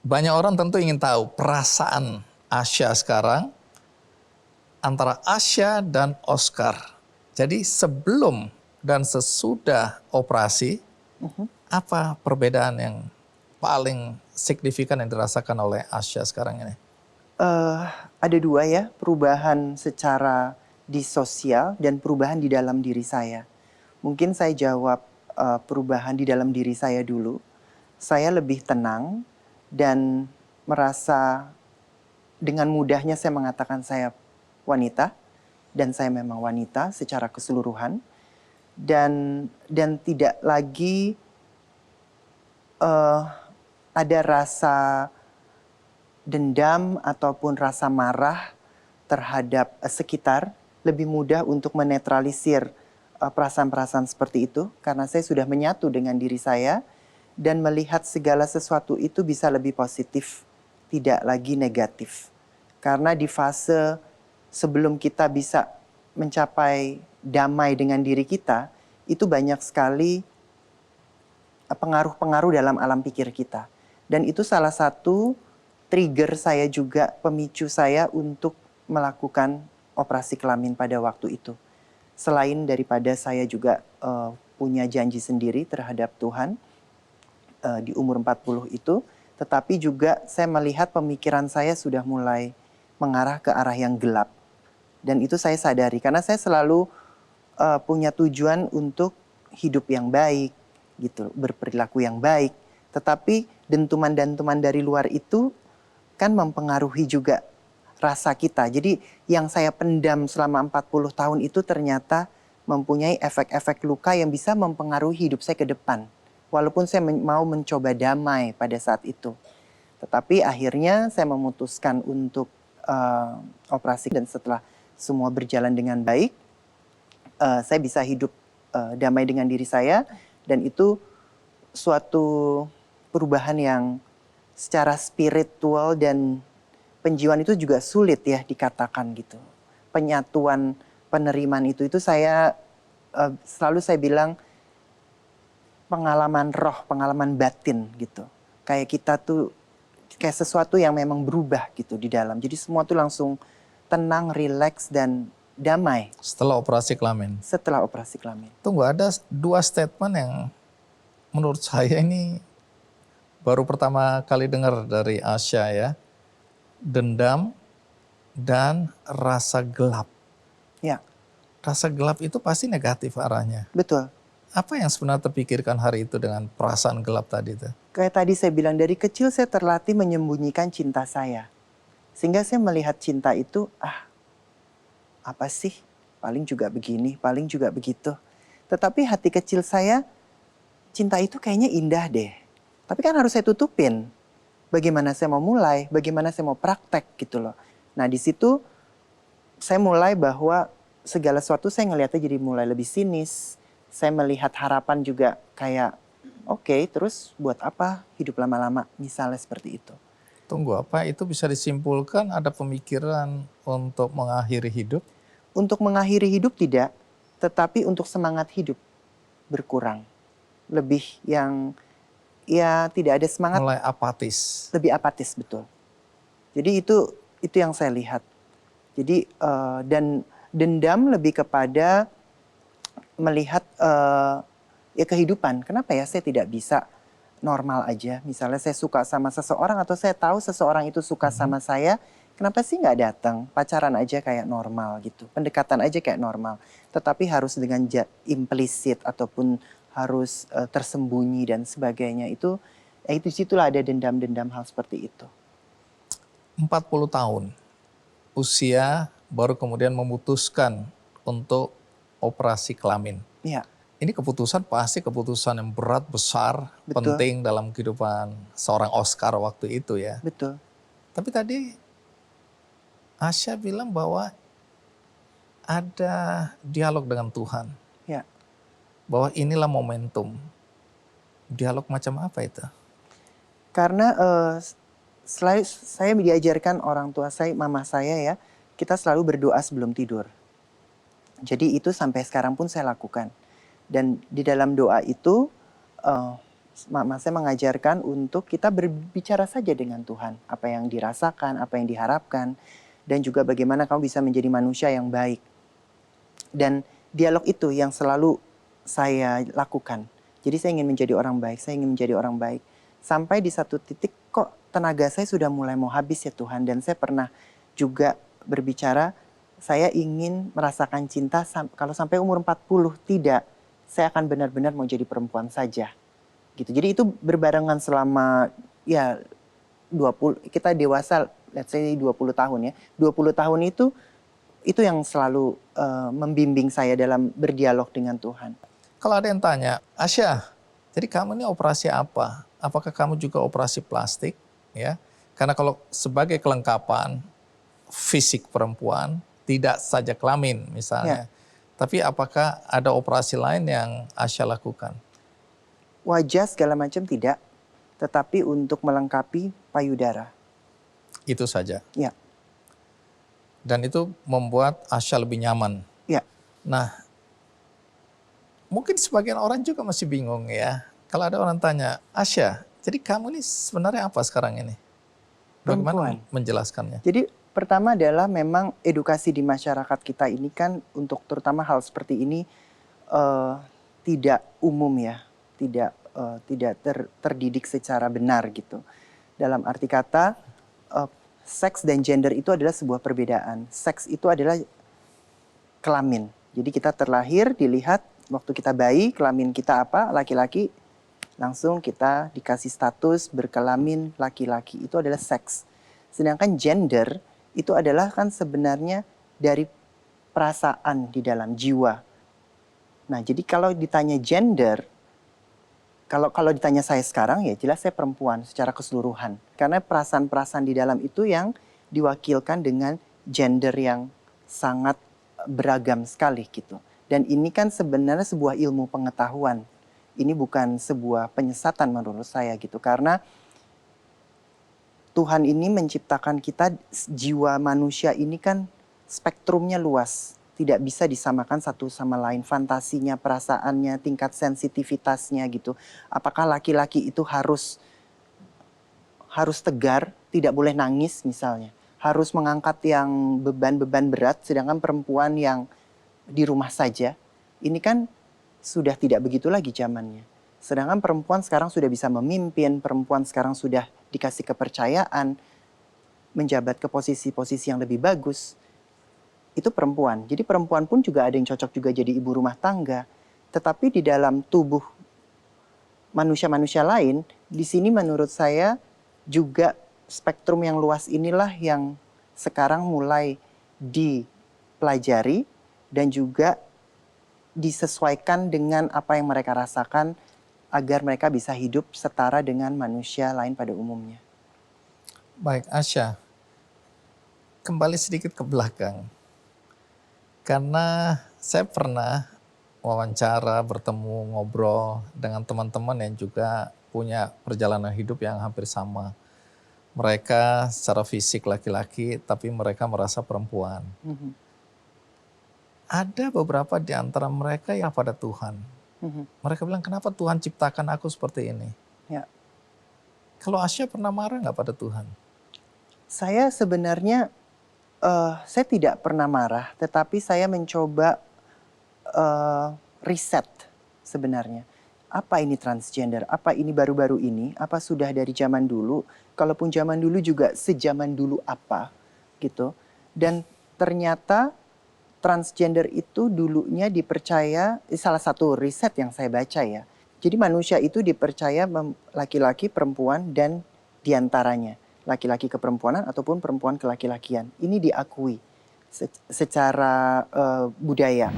Banyak orang tentu ingin tahu perasaan Asya sekarang antara Asya dan Oscar. Jadi sebelum dan sesudah operasi, apa perbedaan yang paling signifikan yang dirasakan oleh Asya sekarang ini? Ada dua ya, perubahan secara di sosial dan perubahan di dalam diri saya. Mungkin saya jawab perubahan di dalam diri saya dulu. Saya lebih tenang dan merasa dengan mudahnya saya mengatakan saya wanita dan saya memang wanita secara keseluruhan dan tidak lagi ada rasa dendam ataupun rasa marah terhadap sekitar. Lebih mudah untuk menetralisir perasaan-perasaan seperti itu karena saya sudah menyatu dengan diri saya dan melihat segala sesuatu itu bisa lebih positif, tidak lagi negatif. Karena di fase sebelum kita bisa mencapai damai dengan diri kita, itu banyak sekali pengaruh-pengaruh dalam alam pikir kita. Dan itu salah satu trigger saya juga, pemicu saya untuk melakukan operasi kelamin pada waktu itu. Selain daripada saya juga punya janji sendiri terhadap Tuhan di umur 40 itu, tetapi juga saya melihat pemikiran saya sudah mulai mengarah ke arah yang gelap. Dan itu saya sadari karena saya selalu punya tujuan untuk hidup yang baik, gitu, berperilaku yang baik. Tetapi dentuman-dentuman dari luar itu kan mempengaruhi juga rasa kita. Jadi yang saya pendam selama 40 tahun itu ternyata mempunyai efek-efek luka yang bisa mempengaruhi hidup saya ke depan. Walaupun saya mau mencoba damai pada saat itu. Tetapi akhirnya saya memutuskan untuk operasi dan setelah semua berjalan dengan baik, saya bisa hidup damai dengan diri saya dan itu suatu perubahan yang secara spiritual dan penjiwaan itu juga sulit ya dikatakan gitu. Penyatuan penerimaan itu saya selalu saya bilang pengalaman roh, pengalaman batin gitu. Kayak kita tuh kayak sesuatu yang memang berubah gitu di dalam. Jadi semua tuh langsung tenang, rileks dan damai. Setelah operasi kelamin. Setelah operasi kelamin. Tunggu, ada dua statement yang menurut saya ini baru pertama kali dengar dari Asya ya. Dendam dan rasa gelap. Ya. Rasa gelap itu pasti negatif arahnya. Betul. Apa yang sebenarnya terpikirkan hari itu dengan perasaan gelap tadi itu? Kayak tadi saya bilang, dari kecil saya terlatih menyembunyikan cinta saya. Sehingga saya melihat cinta itu, apa sih? Paling juga begini, paling juga begitu. Tetapi hati kecil saya, cinta itu kayaknya indah deh. Tapi kan harus saya tutupin. Bagaimana saya mau mulai, bagaimana saya mau praktek gitu loh. Nah di situ saya mulai bahwa segala sesuatu saya ngelihatnya jadi mulai lebih sinis. Saya melihat harapan juga kayak, oke, terus buat apa hidup lama-lama, misalnya seperti itu. Tunggu, apa itu bisa disimpulkan ada pemikiran untuk mengakhiri hidup? Untuk mengakhiri hidup tidak, tetapi untuk semangat hidup berkurang. Lebih yang ya tidak ada semangat. Mulai apatis. Lebih apatis, betul. Jadi itu yang saya lihat. Jadi dan dendam lebih kepada melihat ya kehidupan. Kenapa ya saya tidak bisa normal aja? Misalnya saya suka sama seseorang atau saya tahu seseorang itu suka sama saya, kenapa sih nggak datang? Pacaran aja kayak normal gitu, pendekatan aja kayak normal. Tetapi harus dengan implisit ataupun harus tersembunyi dan sebagainya itu situlah ada dendam-dendam hal seperti itu. 40 tahun usia baru kemudian memutuskan untuk operasi kelamin. Iya. Ini keputusan pasti keputusan yang berat, besar, Betul. penting dalam kehidupan seorang Oscar waktu itu ya. Betul. Tapi tadi Asya bilang bahwa ada dialog dengan Tuhan. Ya. Bahwa inilah momentum. Dialog macam apa itu? Karena saya diajarkan orang tua saya, mama saya ya, kita selalu berdoa sebelum tidur. Jadi itu sampai sekarang pun saya lakukan. Dan di dalam doa itu Mama saya mengajarkan untuk kita berbicara saja dengan Tuhan, apa yang dirasakan, apa yang diharapkan, dan juga bagaimana kamu bisa menjadi manusia yang baik. Dan dialog itu yang selalu saya lakukan. Jadi saya ingin menjadi orang baik, saya ingin menjadi orang baik. Sampai di satu titik kok tenaga saya sudah mulai mau habis ya Tuhan. Dan saya pernah juga berbicara, saya ingin merasakan cinta kalau sampai umur 40 tidak, saya akan benar-benar mau jadi perempuan saja. Gitu. Jadi itu berbarengan selama ya 20, kita dewasa let's say 20 tahun ya. 20 tahun itu yang selalu membimbing saya dalam berdialog dengan Tuhan. Kalau ada yang tanya, Asya, jadi kamu ini operasi apa? Apakah kamu juga operasi plastik? Ya, karena kalau sebagai kelengkapan fisik perempuan, tidak saja kelamin misalnya, tapi apakah ada operasi lain yang Asya lakukan? Wajah segala macam tidak, tetapi untuk melengkapi payudara. Itu saja. Ya. Dan itu membuat Asya lebih nyaman. Ya. Nah, mungkin sebagian orang juga masih bingung ya. Kalau ada orang tanya, Asya, jadi kamu ini sebenarnya apa sekarang ini? Bagaimana menjelaskannya? Jadi pertama adalah memang edukasi di masyarakat kita ini kan untuk terutama hal seperti ini tidak umum ya. Tidak terdidik secara benar gitu. Dalam arti kata, seks dan gender itu adalah sebuah perbedaan. Seks itu adalah kelamin. Jadi kita terlahir, dilihat waktu kita bayi, kelamin kita apa, laki-laki, langsung kita dikasih status berkelamin laki-laki. Itu adalah seks. Sedangkan gender itu adalah kan sebenarnya dari perasaan di dalam jiwa. Nah, jadi kalau ditanya gender, kalau ditanya saya sekarang ya jelas saya perempuan secara keseluruhan. Karena perasaan-perasaan di dalam itu yang diwakilkan dengan gender yang sangat beragam sekali gitu. Dan ini kan sebenarnya sebuah ilmu pengetahuan. Ini bukan sebuah penyesatan menurut saya gitu. Karena Tuhan ini menciptakan kita, jiwa manusia ini kan spektrumnya luas. Tidak bisa disamakan satu sama lain, fantasinya, perasaannya, tingkat sensitivitasnya gitu. Apakah laki-laki itu harus tegar, tidak boleh nangis misalnya. Harus mengangkat yang beban-beban berat, sedangkan perempuan yang di rumah saja. Ini kan sudah tidak begitu lagi zamannya. Sedangkan perempuan sekarang sudah bisa memimpin, perempuan sekarang sudah dikasih kepercayaan, menjabat ke posisi-posisi yang lebih bagus. Itu perempuan. Jadi perempuan pun juga ada yang cocok juga jadi ibu rumah tangga. Tetapi di dalam tubuh manusia-manusia lain, di sini menurut saya juga spektrum yang luas inilah yang sekarang mulai dipelajari dan juga disesuaikan dengan apa yang mereka rasakan agar mereka bisa hidup setara dengan manusia lain pada umumnya. Baik, Asya. Kembali sedikit ke belakang. Karena saya pernah wawancara, bertemu, ngobrol dengan teman-teman yang juga punya perjalanan hidup yang hampir sama. Mereka secara fisik laki-laki, tapi mereka merasa perempuan. Ada beberapa di antara mereka yang pada Tuhan. Mereka bilang, kenapa Tuhan ciptakan aku seperti ini? Ya. Kalau Asya pernah marah nggak pada Tuhan? Saya sebenarnya saya tidak pernah marah, tetapi saya mencoba riset sebenarnya. Apa ini transgender? Apa ini baru-baru ini? Apa sudah dari zaman dulu? Kalaupun zaman dulu juga sejaman dulu apa? Gitu. Dan ternyata transgender itu dulunya dipercaya, salah satu riset yang saya baca ya. Jadi manusia itu dipercaya laki-laki, perempuan, dan diantaranya. Laki-laki keperempuanan ataupun perempuan ke laki-lakian. Ini diakui secara budaya.